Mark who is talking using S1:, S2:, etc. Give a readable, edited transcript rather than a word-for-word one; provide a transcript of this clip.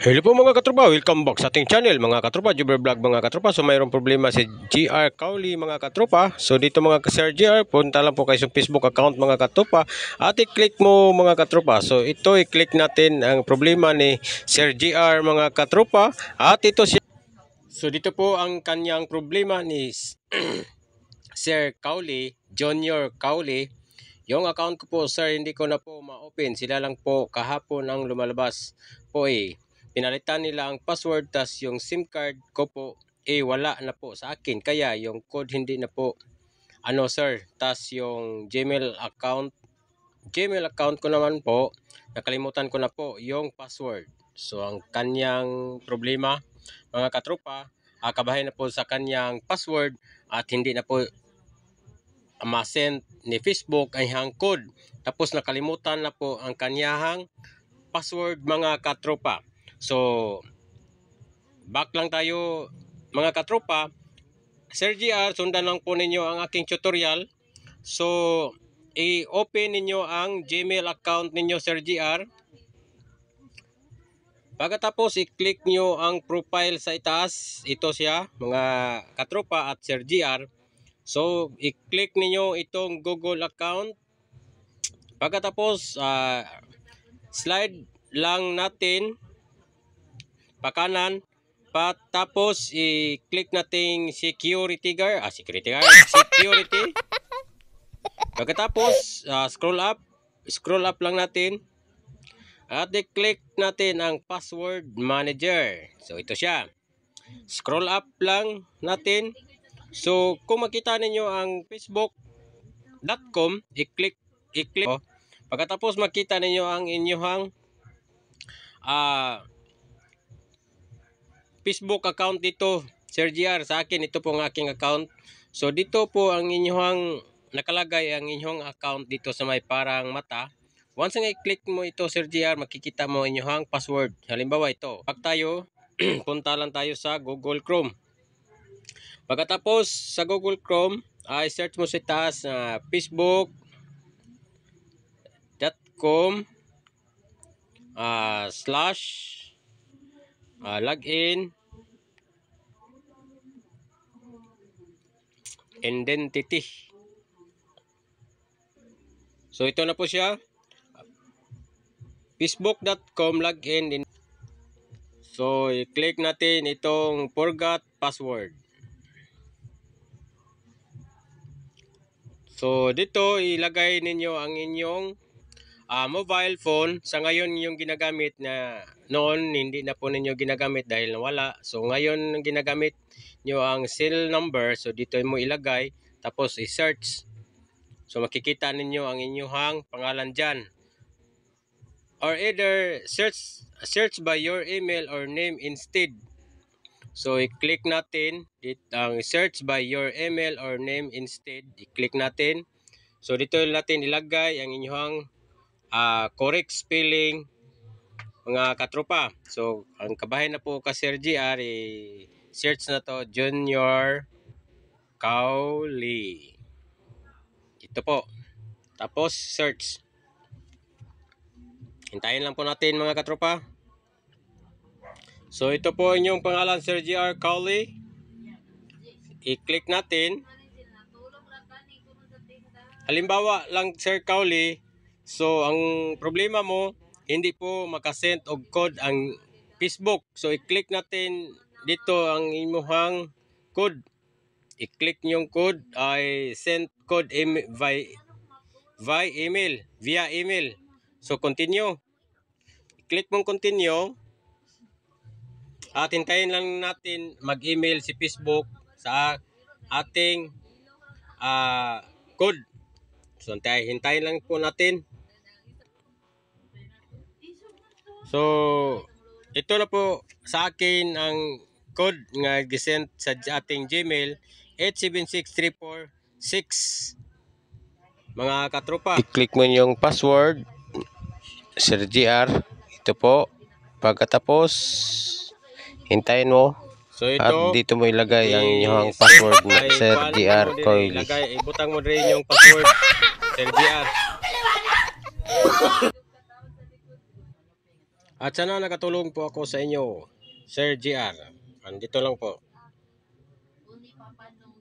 S1: Hello po mga katropa, welcome back sa ating channel mga katropa, Juber Vlog mga katropa. So mayroong problema si GR Cowley mga katropa. So dito mga Sir GR, punta lang po kayo sa Facebook account mga katropa at i-click mo mga katropa. So ito i-click natin ang problema ni Sir GR mga katropa at ito siya. So dito po ang kanyang problema ni Sir Cowley, Junior Cowley. Yung account ko po sir, hindi ko na po ma-open. Sila lang po kahapon ang lumalabas po pinalitan nila ang password, tas yung SIM card ko po wala na po sa akin, kaya yung code hindi na po sir, tas yung Gmail account ko naman po nakalimutan ko na po yung password. So ang kanyang problema mga katropa, kabahay na po sa kanyang password at hindi na po ma-send ni Facebook ay hang code, tapos nakalimutan na po ang kanyang password mga katropa. So, back lang tayo mga katropa. Sir GR, sundan lang po ninyo ang aking tutorial. So, i-open ninyo ang Gmail account ninyo Sir GR. Pagkatapos, i-click nyo ang profile sa itaas. Ito siya mga katropa at Sir GR. So, i-click ninyo itong Google account. Pagkatapos, slide lang natin pakanan, tapos i-click natin security guard, security. Pagkatapos scroll up lang natin at i-click natin ang password manager. So ito siya. Scroll up lang natin. So kung makita ninyo ang facebook.com, i-click. Pagkatapos makita ninyo ang inyong Facebook account dito, Sir GR. Sa akin, ito po ang aking account. So, dito po ang inyong nakalagay ang inyong account dito sa may parang mata. Once nga i-click mo ito, Sir GR, makikita mo inyong password. Halimbawa ito. Pag tayo, punta lang tayo sa Google Chrome. Pagkatapos sa Google Chrome, search mo sa taas facebook.com /login identity. So ito na po siya, facebook.com login. So i-click natin itong forgot password. So dito ilagay ninyo ang inyong mobile phone. Sa ngayon yung ginagamit na noon hindi na po ninyo ginagamit dahil nawala. So ngayon ginagamit nyo ang cell number. So dito mo ilagay, tapos i-search. So makikita ninyo ang inyong pangalan dyan. Or either search by your email or name instead. So i-click natin ang search by your email or name instead. I-click natin. So dito natin ilagay ang inyong correct spelling mga katropa. So ang kabahay na po ka Sir GR, search na to Junior Cowley. Ito po. Tapos search. Hintayin lang po natin mga katropa. So ito po inyong pangalan Sir GR Cowley. I-click natin. Halimbawa lang Sir Cowley. So ang problema mo, hindi po makasend og code ang Facebook. So i-click natin dito ang imuhang code. I-click yung code ay send code via email. So continue. I-click mong continue. At hintayin lang natin mag-email si Facebook sa ating code. So hintayin lang po natin. So, ito na po sa akin ang code nga gisend sa ating Gmail 876346. Mga katropa, i-click mo yung password Sir GR. Ito po. Pagkatapos, hintayin mo. So ito, at dito mo ilagay ang inyong password na Sir GR Cowley. Ibutang mo rin yung password Sir GR. At sana nakatulong po ako sa inyo, Sir JR. Andito lang po.
S2: Uni Papa knows.